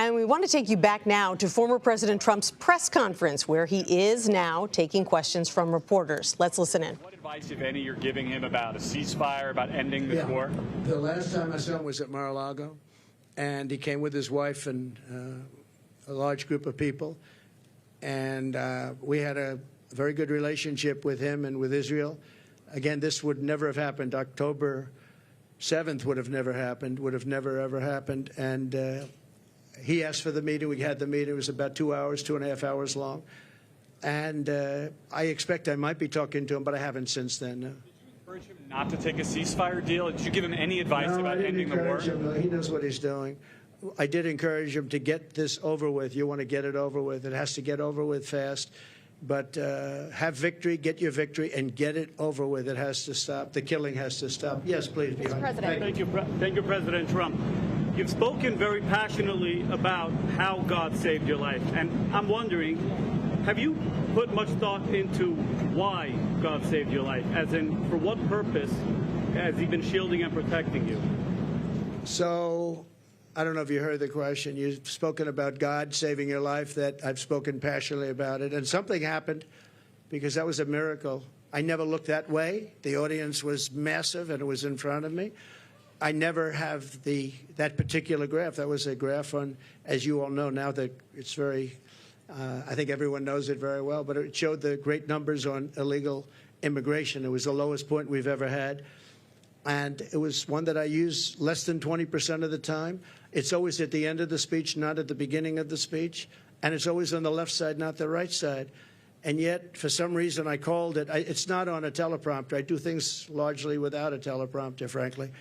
And we want to take you back now to former President Trump's press conference, where he is now taking questions from reporters. Let's listen in. What advice, if any, you're giving him about a ceasefire, about ending this war? The last time I saw him was at Mar-a-Lago, and he came with his wife and a large group of people. And we had a very good relationship with him and with Israel. Again, this would never have happened. October 7th would have never happened, would have never, ever happened. And he asked for the meeting. We had the meeting. It was about 2 hours, 2.5 hours long. And I expect I might be talking to him, but I haven't since then. No. Did you encourage him not to take a ceasefire deal? Did you give him any advice about ending the war? No, he knows what he's doing. I did encourage him to get this over with. You want to get it over with. It has to get over with fast. But have victory, get your victory, and get it over with. It has to stop. The killing has to stop. Yes, please. Mr. President. Thank you, President Trump. You've spoken very passionately about how God saved your life. And I'm wondering, have you put much thought into why God saved your life? As in, for what purpose has he been shielding and protecting you? So, I don't know if you heard the question. You've spoken about God saving your life. That I've spoken passionately about it. And something happened, because that was a miracle. I never looked that way. The audience was massive, and it was in front of me. I never have that particular graph. That was a graph on, as you all know now, that it's very, I think everyone knows it very well, but it showed the great numbers on illegal immigration. It was the lowest point we've ever had. And it was one that I use less than 20% of the time. It's always at the end of the speech, not at the beginning of the speech. And it's always on the left side, not the right side. And yet, for some reason, I called it. It's not on a teleprompter. I do things largely without a teleprompter, frankly,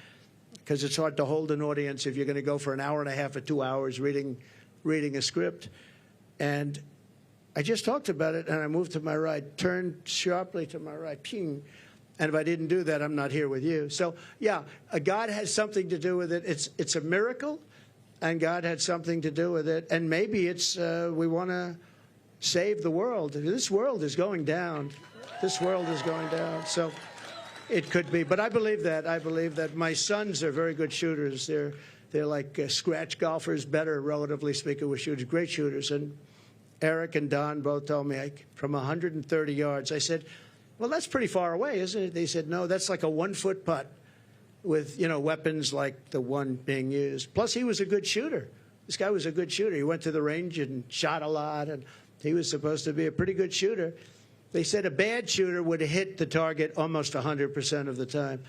because it's hard to hold an audience if you're going to go for an hour and a half or 2 hours reading a script. And I just talked about it, and I moved to my right, turned sharply to my right, ping. And if I didn't do that, I'm not here with you. So, yeah, God has something to do with it. It's a miracle, and God had something to do with it. And maybe it's we want to save the world. This world is going down. This world is going down. So it could be. But I believe that. I believe that my sons are very good shooters. They're like scratch golfers, better, relatively speaking, with shooters, great shooters. And Eric and Don both told me from 130 yards. I said, well, that's pretty far away, isn't it? They said, no, that's like a 1-foot putt with, weapons like the one being used. Plus, he was a good shooter. This guy was a good shooter. He went to the range and shot a lot, and he was supposed to be a pretty good shooter. They said a bad shooter would hit the target almost 100% of the time.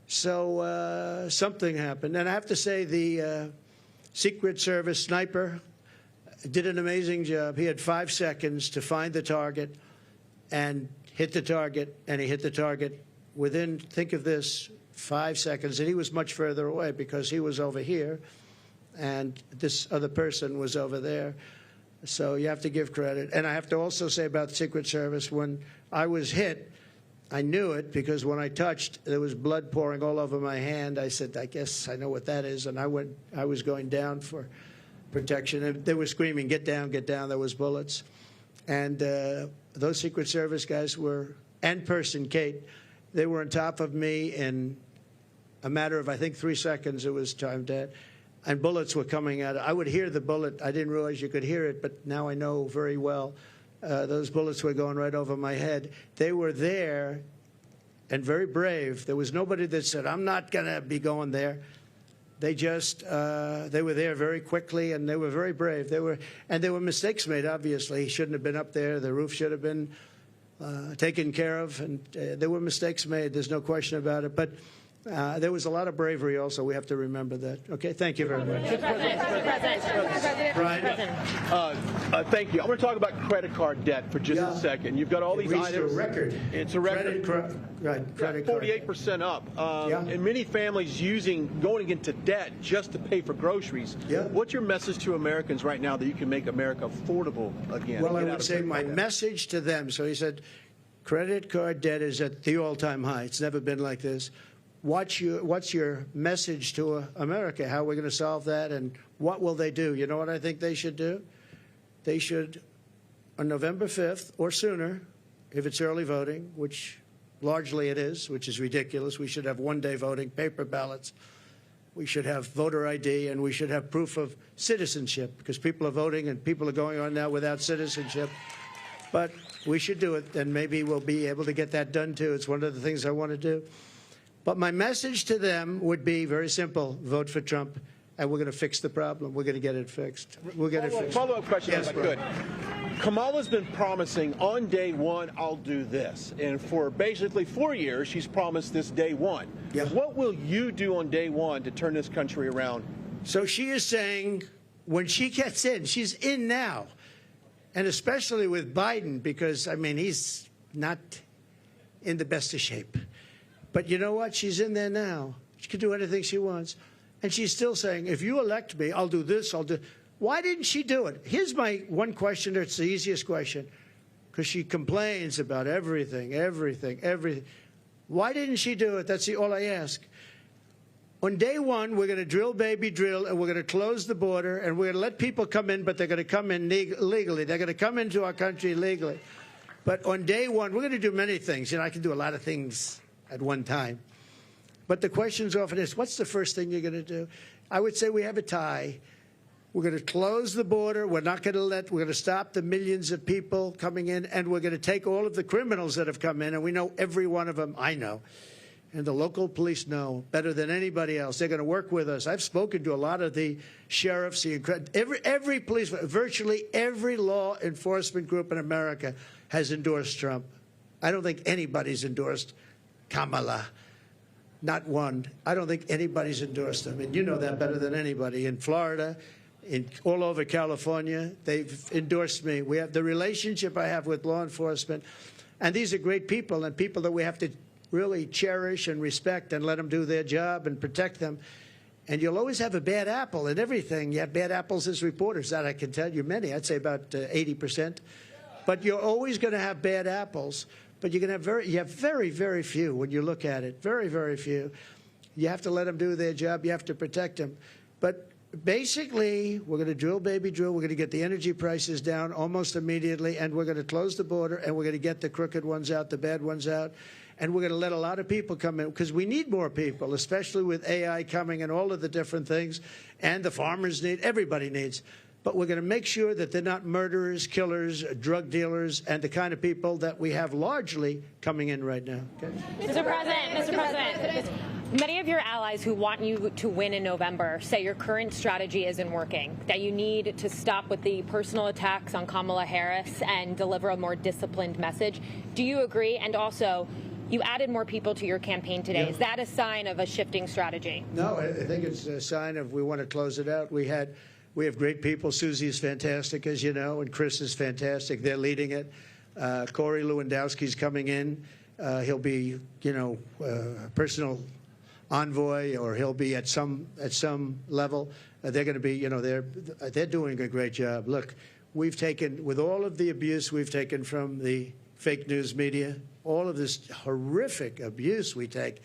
So something happened. And I have to say the Secret Service sniper did an amazing job. He had 5 seconds to find the target and hit the target, and he hit the target within, think of this, 5 seconds. And he was much further away because he was over here, and this other person was over there. So you have to give credit. And I have to also say about the Secret Service, when I was hit, I knew it because when I touched, there was blood pouring all over my hand. I said, I guess I know what that is. And I was going down for protection. And they were screaming, get down, get down. There was bullets. And those Secret Service guys were, and person, Kate, they were on top of me in a matter of, I think, 3 seconds. It was timed at. And bullets were coming out. I would hear the bullet. I didn't realize you could hear it, but now I know very well. Those bullets were going right over my head. They were there and very brave. There was nobody that said, I'm not going to be going there. They just, they were there very quickly, and they were very brave. There were mistakes made, obviously. He shouldn't have been up there. The roof should have been taken care of, and there were mistakes made. There's no question about it. But there was a lot of bravery also. We have to remember that. Okay, thank you very much. Brian, thank you. I want to talk about credit card debt for just a second. You've got all these items. It's a record. It's a record. Credit card. 48% up. And many families going into debt just to pay for groceries. Yeah. What's your message to Americans right now that you can make America affordable again? Well, I would say my message to them. So he said, credit card debt is at the all-time high. It's never been like this. What's your message to America? How are we going to solve that, and what will they do? You know what I think they should do? They should, on November 5th or sooner, if it's early voting, which largely it is, which is ridiculous. We should have one-day voting, paper ballots. We should have voter ID, and we should have proof of citizenship, because people are voting and people are going on now without citizenship. But we should do it, and maybe we'll be able to get that done, too. It's one of the things I want to do. But my message to them would be very simple. Vote for Trump, and we're going to fix the problem. We're going to get it fixed. We'll get it fixed. Follow-up question, yes, if I could. Kamala's been promising on day one, I'll do this. And for basically 4 years, she's promised this day one. Yeah. What will you do on day one to turn this country around? So she is saying when she gets in, she's in now. And especially with Biden, because, I mean, he's not in the best of shape. But you know what? She's in there now. She can do anything she wants. And she's still saying, if you elect me, I'll do this, I'll do... Why didn't she do it? Here's my one question. It's the easiest question, because she complains about everything. Why didn't she do it? That's all I ask. On day one, we're going to drill, baby, drill, and we're going to close the border, and we're going to let people come in, but they're going to come in legally. They're going to come into our country legally. But on day one, we're going to do many things. You know, I can do a lot of things at one time. But the question's often is, what's the first thing you're going to do? I would say we have a tie. We're going to close the border. We're going to stop the millions of people coming in, and we're going to take all of the criminals that have come in, and we know every one of them. I know. And the local police know better than anybody else. They're going to work with us. I've spoken to a lot of the sheriffs, every police, virtually every law enforcement group in America has endorsed Trump. I don't think anybody's endorsed Kamala. Not one. I don't think anybody's endorsed him. And you know that better than anybody. In Florida, all over California, they've endorsed me. We have the relationship I have with law enforcement. And these are great people, and people that we have to really cherish and respect and let them do their job and protect them. And you'll always have a bad apple in everything. You have bad apples as reporters. That I can tell you many. I'd say about 80%. But you're always going to have bad apples. But you have very, very few when you look at it. Very, very few. You have to let them do their job. You have to protect them. But basically, we're going to drill, baby, drill. We're going to get the energy prices down almost immediately, and we're going to close the border, and we're going to get the crooked ones out, the bad ones out, and we're going to let a lot of people come in, because we need more people, especially with AI coming and all of the different things, and the farmers need, everybody needs. But we're going to make sure that they're not murderers, killers, drug dealers, and the kind of people that we have largely coming in right now. Okay? Mr. President, many of your allies who want you to win in November say your current strategy isn't working, that you need to stop with the personal attacks on Kamala Harris and deliver a more disciplined message. Do you agree? And also, you added more people to your campaign today. Yeah. Is that a sign of a shifting strategy? No, I think it's a sign of we want to close it out. We have great people. Susie is fantastic, as you know, and Chris is fantastic. They're leading it. Corey Lewandowski's coming in. He'll be, personal envoy, or he'll be at some level. They're going to be, they're doing a great job. Look, we've taken, with all of the abuse we've taken from the fake news media, all of this horrific abuse we take,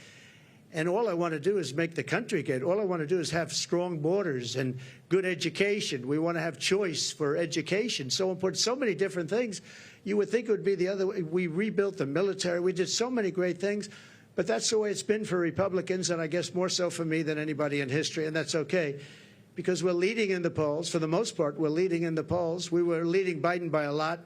and all I want to do is make the country good. All I want to do is have strong borders and good education. We want to have choice for education. So important, so many different things. You would think it would be the other way. We rebuilt the military. We did so many great things. But that's the way it's been for Republicans, and I guess more so for me than anybody in history, and that's okay, because we're leading in the polls. For the most part, we're leading in the polls. We were leading Biden by a lot.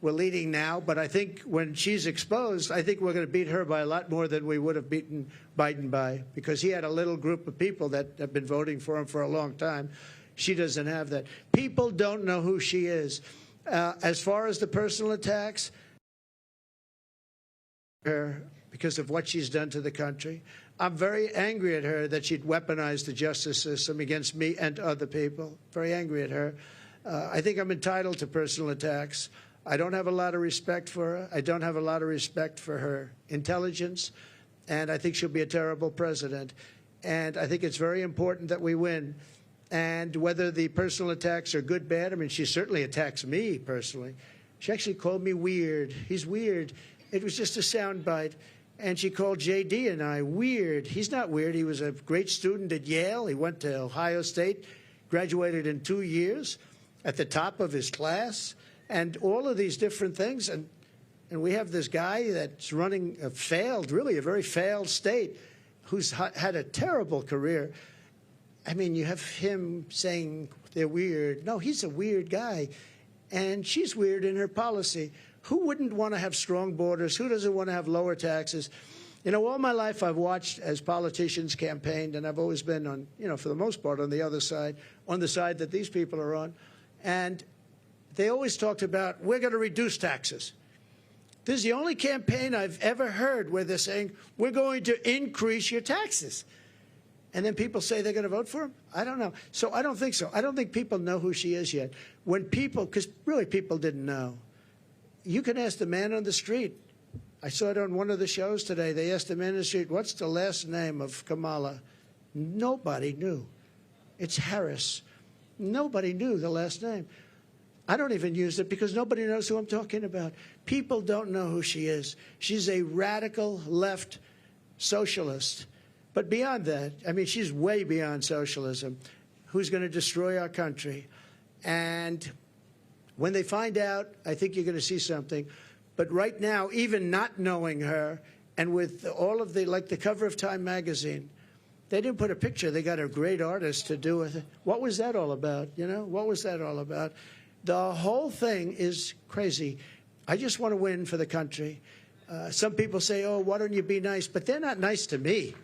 We're leading now, but I think when she's exposed, I think we're going to beat her by a lot more than we would have beaten Biden by, because he had a little group of people that have been voting for him for a long time. She doesn't have that. People don't know who she is. As far as the personal attacks, her because of what she's done to the country. I'm very angry at her that she'd weaponized the justice system against me and other people. Very angry at her. I think I'm entitled to personal attacks. I don't have a lot of respect for her. I don't have a lot of respect for her intelligence, and I think she'll be a terrible president. And I think it's very important that we win. And whether the personal attacks are good, bad, I mean, she certainly attacks me personally. She actually called me weird. He's weird. It was just a soundbite. And she called J.D. and I weird. He's not weird. He was a great student at Yale. He went to Ohio State, graduated in 2 years, at the top of his class, and all of these different things. And we have this guy that's running a very failed state, who's had a terrible career. I mean, you have him saying they're weird. No, he's a weird guy. And she's weird in her policy. Who wouldn't want to have strong borders? Who doesn't want to have lower taxes? You know, all my life I've watched as politicians campaigned, and I've always been on, you know, for the most part on the other side, on the side that these people are on. And they always talked about, we're going to reduce taxes. This is the only campaign I've ever heard where they're saying, we're going to increase your taxes. And then people say they're going to vote for him? I don't know. So I don't think so. I don't think people know who she is yet. When people, because really people didn't know. You can ask the man on the street. I saw it on one of the shows today. They asked the man on the street, what's the last name of Kamala? Nobody knew. It's Harris. Nobody knew the last name. I don't even use it because nobody knows who I'm talking about. People don't know who she is. She's a radical left socialist. But beyond that, I mean, she's way beyond socialism, who's going to destroy our country. And when they find out, I think you're going to see something. But right now, even not knowing her, and with all of the, like the cover of Time magazine, they didn't put a picture. They got a great artist to do it. What was that all about? You know, what was that all about? The whole thing is crazy. I just want to win for the country. Some people say, oh, why don't you be nice? But they're not nice to me.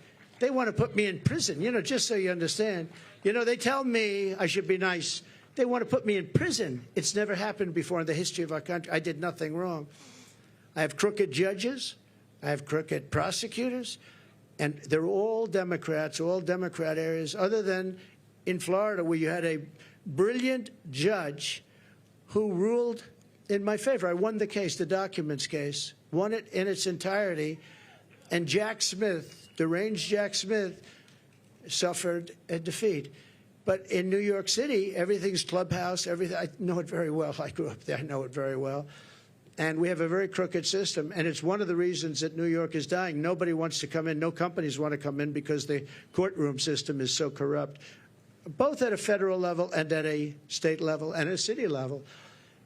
They want to put me in prison, you know, just so you understand. You know, they tell me I should be nice. They want to put me in prison. It's never happened before in the history of our country. I did nothing wrong. I have crooked judges. I have crooked prosecutors. And they're all Democrats, all Democrat areas, other than in Florida, where you had a brilliant judge who ruled in my favor. I won the case, the documents case, won it in its entirety. And Jack Smith, deranged Jack Smith, suffered a defeat. But in New York City, everything's clubhouse, everything. I know it very well. I grew up there. I know it very well. And we have a very crooked system. And it's one of the reasons that New York is dying. Nobody wants to come in. No companies want to come in because the courtroom system is so corrupt, both at a federal level and at a state level and a city level.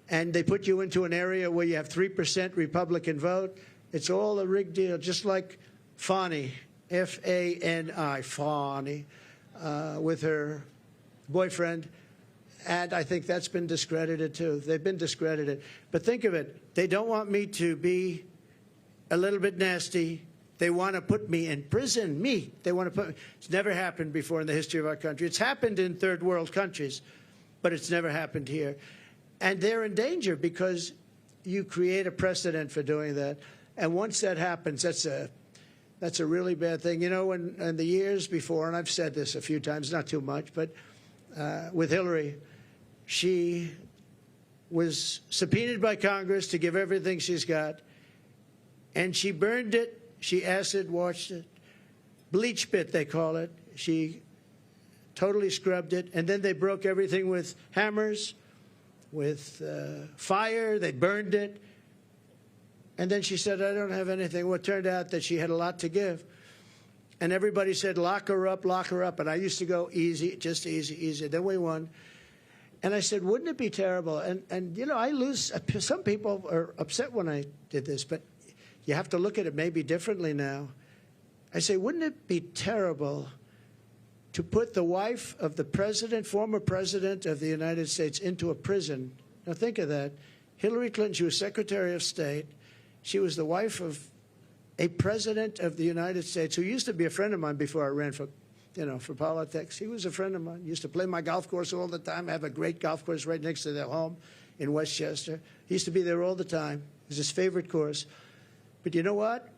And they put you into an area where you have 3% Republican vote. It's all a rigged deal, just like Fani, F-A-N-I, Fani, with her boyfriend. And I think that's been discredited, too. They've been discredited. But think of it. They don't want me to be a little bit nasty. They want to put me in prison. Me. They want to put me. It's never happened before in the history of our country. It's happened in third world countries, but it's never happened here. And they're in danger because you create a precedent for doing that. And once that happens, that's a really bad thing. You know, in the years before, and I've said this a few times, not too much, but with Hillary, she was subpoenaed by Congress to give everything she's got, and she burned it. She acid washed it, bleach bit they call it. She totally scrubbed it, and then they broke everything with hammers, with fire. They burned it. And then she said, I don't have anything. Well, it turned out that she had a lot to give. And everybody said, lock her up, lock her up. And I used to go easy, just easy, easy. Then we won. And I said, wouldn't it be terrible? And you know, I lose. Some people are upset when I did this, but you have to look at it maybe differently now. I say, wouldn't it be terrible to put the wife of the president, former president of the United States, into a prison? Now think of that. Hillary Clinton, she was Secretary of State. She was the wife of a president of the United States who used to be a friend of mine before I ran for, you know, for politics. He was a friend of mine. He used to play my golf course all the time. I have a great golf course right next to their home in Westchester. He used to be there all the time. It was his favorite course. But you know what?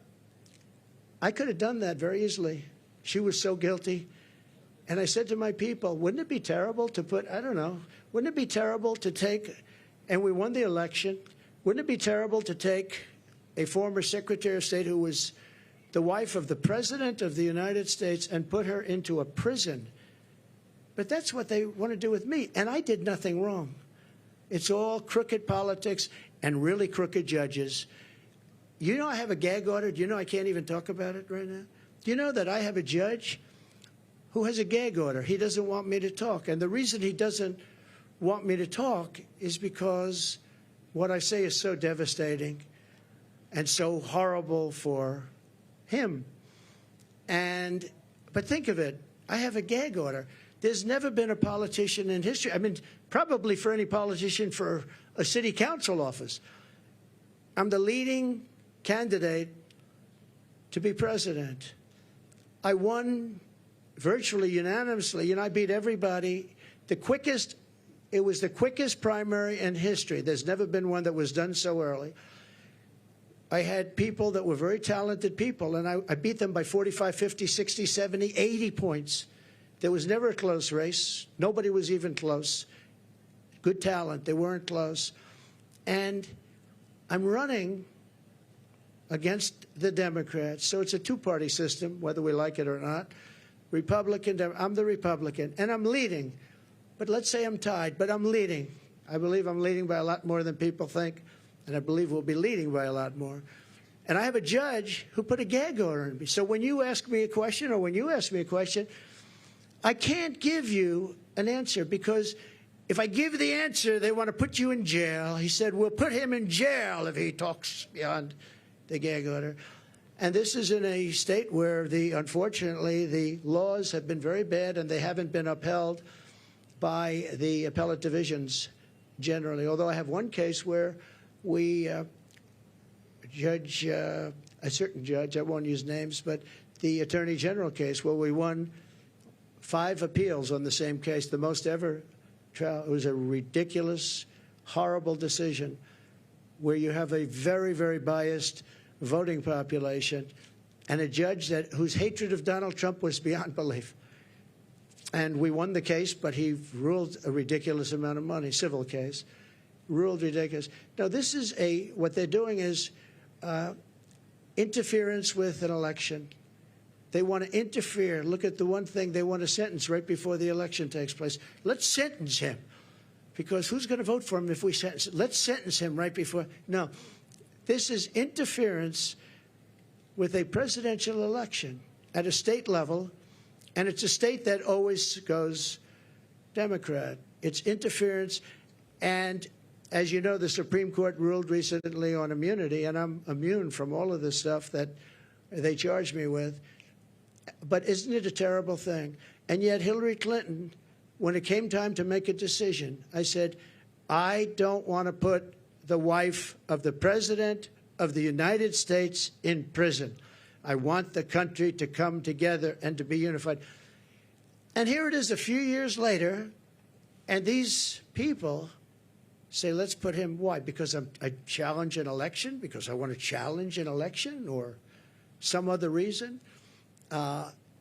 I could have done that very easily. She was so guilty. And I said to my people, wouldn't it be terrible to put, I don't know, wouldn't it be terrible to take, and we won the election, wouldn't it be terrible to take a former Secretary of State who was the wife of the President of the United States and put her into a prison? But that's what they want to do with me, and I did nothing wrong. It's all crooked politics and really crooked judges. You know I have a gag order. Do you know I can't even talk about it right now? Do you know that I have a judge who has a gag order? He doesn't want me to talk, and the reason he doesn't want me to talk is because what I say is so devastating and so horrible for him. But think of it. I have a gag order. There's never been a politician in history, I mean, probably for any politician for a city council office. I'm the leading candidate to be president. I won virtually unanimously. You know, I beat everybody. It was the quickest primary in history. There's never been one that was done so early. I had people that were very talented people, and I beat them by 45, 50, 60, 70, 80 points. There was never a close race. Nobody was even close. Good talent. They weren't close. And I'm running against the Democrats. So it's a two-party system, whether we like it or not. Republican, I'm the Republican, and I'm leading. But let's say I'm tied, but I'm leading. I believe I'm leading by a lot more than people think, and I believe we'll be leading by a lot more. And I have a judge who put a gag order on me. So when you ask me a question, or when you ask me a question, I can't give you an answer, because if I give the answer, they want to put you in jail. He said, we'll put him in jail if he talks beyond the gag order. And this is in a state where, unfortunately, the laws have been very bad, and they haven't been upheld by the appellate divisions generally. Although I have one case where we a certain judge, I won't use names, but the Attorney General case where we won 5 appeals on the same case, the most ever trial. It was a ridiculous, horrible decision where you have a very, very biased voting population and a judge whose hatred of Donald Trump was beyond belief. And we won the case, but he ruled a ridiculous amount of money, civil case, ruled ridiculous. Now, this is what they're doing is interference with an election. They want to interfere. Look at the one thing they want to sentence right before the election takes place. Let's sentence him, because who's going to vote for him if we sentence him? Let's sentence him right before. No, this is interference with a presidential election at a state level. And it's a state that always goes Democrat. It's interference. And as you know, the Supreme Court ruled recently on immunity, and I'm immune from all of the stuff that they charged me with. But isn't it a terrible thing? And yet Hillary Clinton, when it came time to make a decision, I said, I don't want to put the wife of the President of the United States in prison. I want the country to come together and to be unified. And here it is a few years later, and these people say, let's put him, why? Because I challenge an election? Because I want to challenge an election, or some other reason?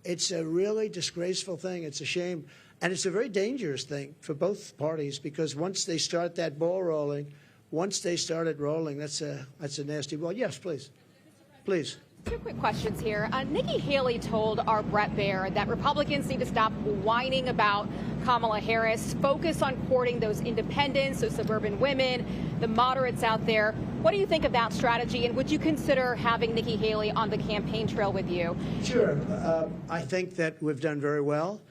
It's a really disgraceful thing. It's a shame. And it's a very dangerous thing for both parties, because once they start that ball rolling, once they started rolling, that's a nasty ball. Yes, please. Please. 2 quick questions here. Nikki Haley told our Brett Baer that Republicans need to stop whining about Kamala Harris, focus on courting those independents, those suburban women, the moderates out there. What do you think of that strategy, and would you consider having Nikki Haley on the campaign trail with you? Sure. I think that we've done very well.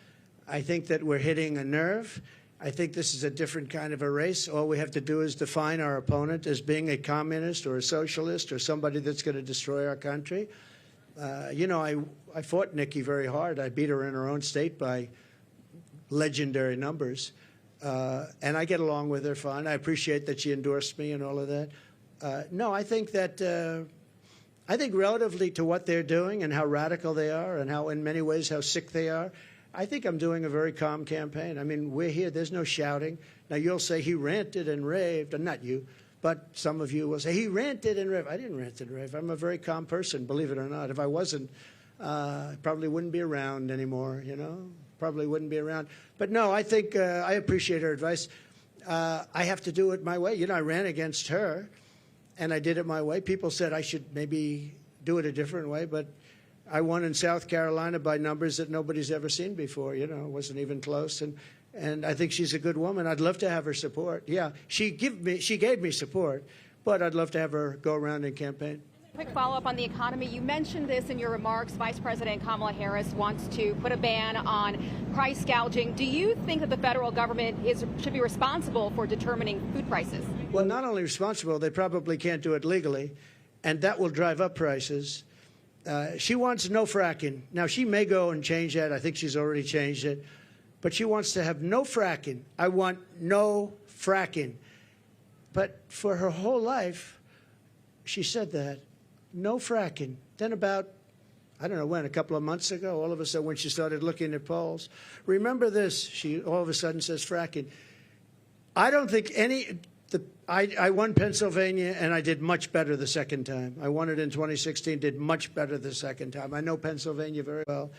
I think that we're hitting a nerve. I think this is a different kind of a race. All we have to do is define our opponent as being a communist or a socialist or somebody that's going to destroy our country. You know, I fought Nikki very hard. I beat her in her own state by legendary numbers. And I get along with her fine. I appreciate that she endorsed me and all of that. No, I think that I think relatively to what they're doing and how radical they are and how, in many ways, how sick they are, I think I'm doing a very calm campaign. I mean, we're here. There's no shouting. Now, you'll say he ranted and raved, and not you, but some of you will say he ranted and raved. I didn't rant and rave. I'm a very calm person, believe it or not. If I wasn't, I probably wouldn't be around anymore, you know, probably wouldn't be around. But no, I think I appreciate her advice. I have to do it my way. You know, I ran against her, and I did it my way. People said I should maybe do it a different way, but I won in South Carolina by numbers that nobody's ever seen before. You know, it wasn't even close. And I think she's a good woman. I'd love to have her support. Yeah, she gave me support, but I'd love to have her go around and campaign. Quick follow-up on the economy. You mentioned this in your remarks. Vice President Kamala Harris wants to put a ban on price gouging. Do you think that the federal government should be responsible for determining food prices? Well, not only responsible, they probably can't do it legally, and that will drive up prices. She wants no fracking. Now, she may go and change that. I think she's already changed it. but she wants to have no fracking. I want no fracking. But for her whole life, she said that, no fracking. Then about, I don't know when, a couple of months ago, all of a sudden when she started looking at polls, remember this, she all of a sudden says fracking. I don't think I won Pennsylvania, and I did much better the second time. I won it in 2016, did much better the second time. I know Pennsylvania very well.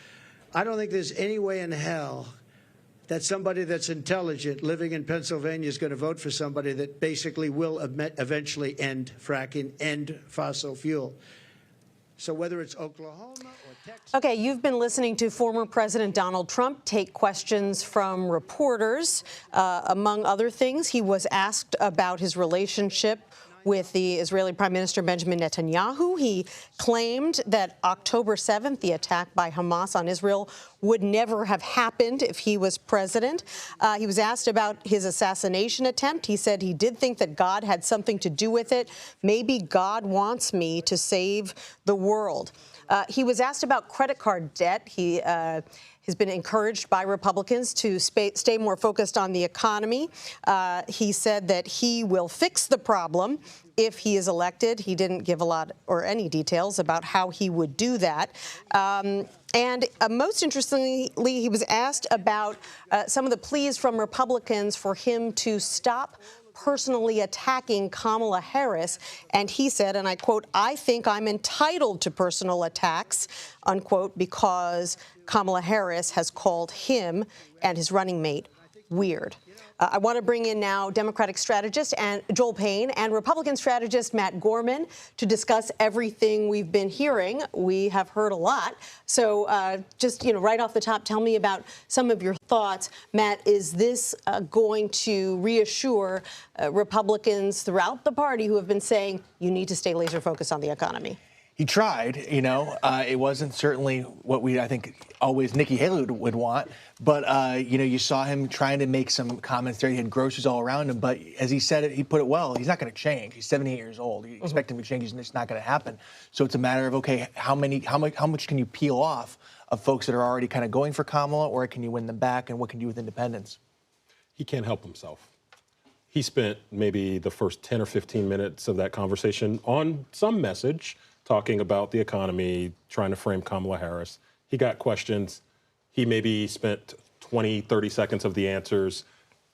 I don't think there's any way in hell that somebody that's intelligent living in Pennsylvania is going to vote for somebody that basically will eventually end fracking, end fossil fuel. So whether it's Oklahoma or Texas. Okay, you've been listening to former President Donald Trump take questions from reporters. Among other things, he was asked about his relationship with the Israeli Prime Minister Benjamin Netanyahu. He claimed that October 7th, the attack by Hamas on Israel, would never have happened if he was president. He was asked about his assassination attempt. He said he did think that God had something to do with it. Maybe God wants me to save the world. He was asked about credit card debt. He has been encouraged by Republicans to stay more focused on the economy. He said that he will fix the problem if he is elected. He didn't give a lot or any details about how he would do that. And most interestingly, he was asked about some of the pleas from Republicans for him to stop personally attacking Kamala Harris. And he said, and I quote, "I think I'm entitled to personal attacks," unquote, because Kamala Harris has called him and his running mate weird. I want to bring in now Democratic strategist and Joel Payne and Republican strategist Matt Gorman to discuss everything we've been hearing. We have heard a lot. So just, right off the top, tell me about some of your thoughts. Matt, is this going to reassure Republicans throughout the party who have been saying you need to stay laser focused on the economy? He tried, it wasn't certainly what I think always Nikki Haley would want. But, you saw him trying to make some comments there. He had groceries all around him. But as he said it, he put it well. He's not going to change. He's 78 years old. You expect him to change, and it's not going to happen. So it's a matter of, okay, how much can you peel off of folks that are already kind of going for Kamala, or can you win them back, and what can you do with independents? He can't help himself. He spent maybe the first 10 or 15 minutes of that conversation on some message, talking about the economy, trying to frame Kamala Harris. He got questions. He maybe spent 20, 30 seconds of the answers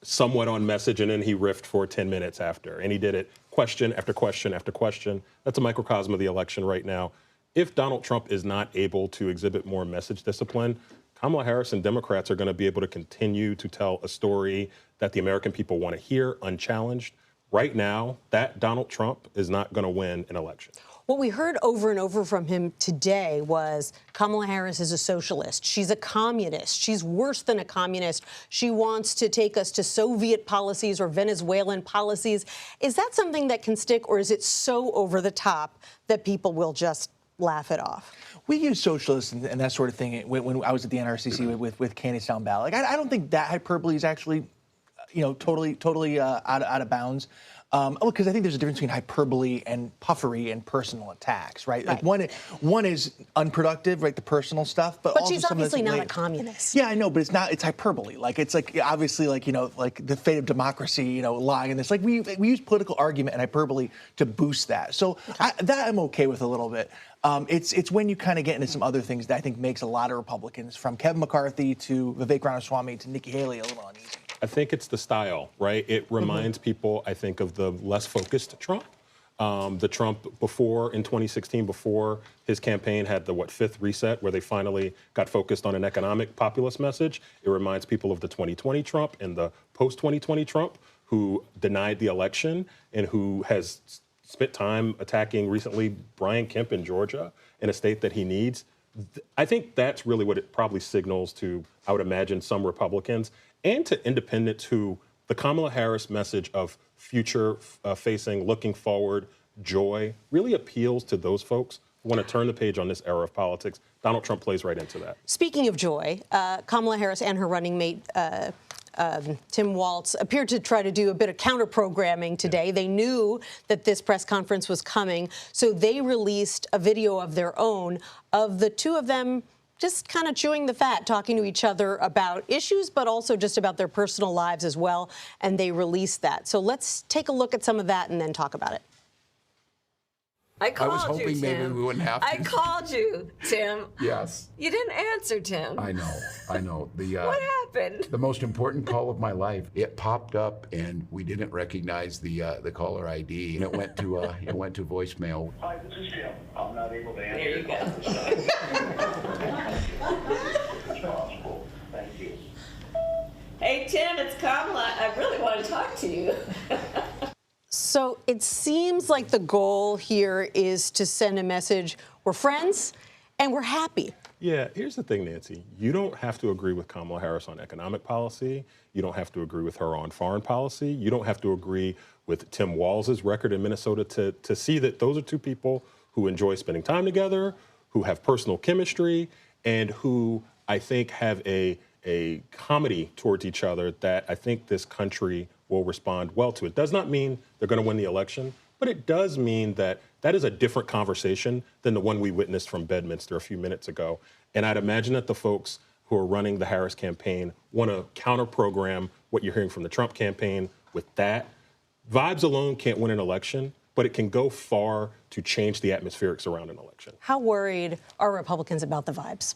somewhat on message, and then he riffed for 10 minutes after. And he did it question after question after question. That's a microcosm of the election right now. If Donald Trump is not able to exhibit more message discipline, Kamala Harris and Democrats are going to be able to continue to tell a story that the American people want to hear unchallenged. Right now, that Donald Trump is not going to win an election. What we heard over and over from him today was Kamala Harris is a socialist. She's a communist. She's worse than a communist. She wants to take us to Soviet policies or Venezuelan policies. Is that something that can stick, or is it so over the top that people will just laugh it off? We use socialists and that sort of thing when I was at the NRCC with candidates down ballot. I don't think that hyperbole is actually, totally out of bounds. Because I think there's a difference between hyperbole and puffery and personal attacks, right? Like one is unproductive, right? The personal stuff, but also she's obviously not a communist. Yeah, I know, but it's not. It's hyperbole. It's obviously like the fate of democracy, lying in this. Like we use political argument and hyperbole to boost that. So that I'm okay with a little bit. It's when you kind of get into some other things that I think makes a lot of Republicans, from Kevin McCarthy to Vivek Ramaswamy to Nikki Haley, a little uneasy. I think it's the style, right? It reminds people, I think, of the less focused Trump. The Trump before, in 2016, before his campaign had the, fifth reset, where they finally got focused on an economic populist message. It reminds people of the 2020 Trump and the post-2020 Trump, who denied the election and who has spent time attacking recently Brian Kemp in Georgia, in a state that he needs. I think that's really what it probably signals to, I would imagine, some Republicans and to independents who the Kamala Harris message of future-facing, looking forward, joy really appeals to those folks who want to turn the page on this era of politics. Donald Trump plays right into that. Speaking of joy, Kamala Harris and her running mate, Tim Walz, appeared to try to do a bit of counter-programming today. They knew that this press conference was coming, so they released a video of their own of the two of them just kind of chewing the fat, talking to each other about issues, but also just about their personal lives as well, and they released that. So let's take a look at some of that and then talk about it. I was hoping you, Tim. maybe we wouldn't have to. I called you, Tim. Yes. You didn't answer, Tim. I know. What happened? The most important call of my life. It popped up, and we didn't recognize the caller ID, and it went to voicemail. Hi, this is Jim. I'm not able to answer. There you go. As possible. Thank you. Hey, Tim, it's Kamala. I really want to talk to you. So it seems like the goal here is to send a message, we're friends and we're happy. Yeah, here's the thing, Nancy. You don't have to agree with Kamala Harris on economic policy. You don't have to agree with her on foreign policy. You don't have to agree with Tim Walz's record in Minnesota to see that those are two people who enjoy spending time together, who have personal chemistry, and who I think have a comedy towards each other that I think this country will respond well to. It does not mean they're going to win the election, but it does mean that that is a different conversation than the one we witnessed from Bedminster a few minutes ago. And I'd imagine that the folks who are running the Harris campaign want to counter-program what you're hearing from the Trump campaign with that. Vibes alone can't win an election, but it can go far to change the atmospherics around an election. How worried are Republicans about the vibes?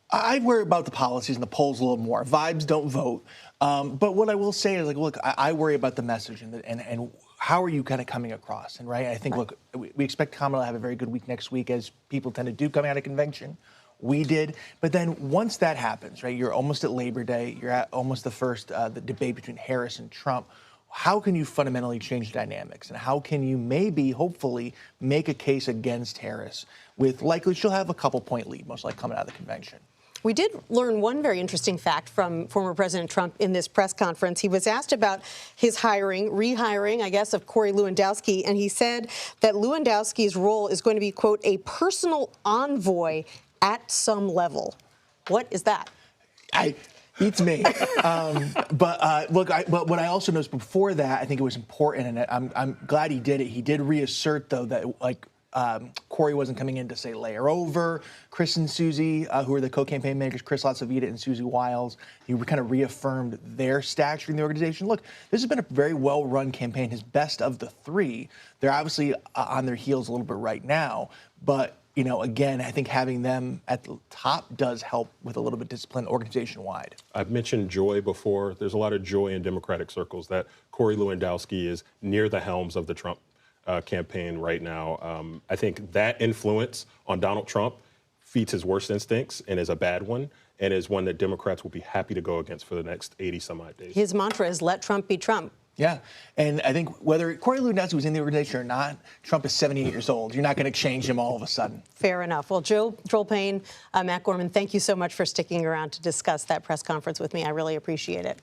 I worry about the policies and the polls a little more. Vibes don't vote. But what I will say is, like, look, I worry about the message and how are you kind of coming across? And I think, look, we expect Kamala to have a very good week next week, as people tend to do coming out of convention. We did. But then once that happens, right, you're almost at Labor Day. You're at almost the first the debate between Harris and Trump. How can you fundamentally change the dynamics? And how can you maybe, hopefully, make a case against Harris with likely she'll have a couple-point lead, most likely coming out of the convention? We did learn one very interesting fact from former President Trump in this press conference. He was asked about his rehiring, I guess, of Corey Lewandowski, and he said that Lewandowski's role is going to be, quote, a personal envoy at some level. What is that? Beats me. But what I also noticed before that, I think it was important, and I'm glad he did it. He did reassert, though, that, like, Corey wasn't coming in to say layer over Chris and Susie, who are the co-campaign managers, Chris Latsavita and Susie Wiles. He kind of reaffirmed their stature in the organization. Look, this has been a very well-run campaign, his best of the three. They're obviously on their heels a little bit right now, but again, I think having them at the top does help with a little bit discipline organization-wide. I've mentioned joy before. There's a lot of joy in Democratic circles that Corey Lewandowski is near the helms of the Trump campaign right now. I think that influence on Donald Trump feeds his worst instincts and is a bad one, and is one that Democrats will be happy to go against for the next 80-some-odd days. His mantra is let Trump be Trump. Yeah, and I think whether Corey Lewandowski was in the organization or not, Trump is 78 years old. You're not going to change him all of a sudden. Fair enough. Well, Joel Payne, Matt Gorman, thank you so much for sticking around to discuss that press conference with me. I really appreciate it.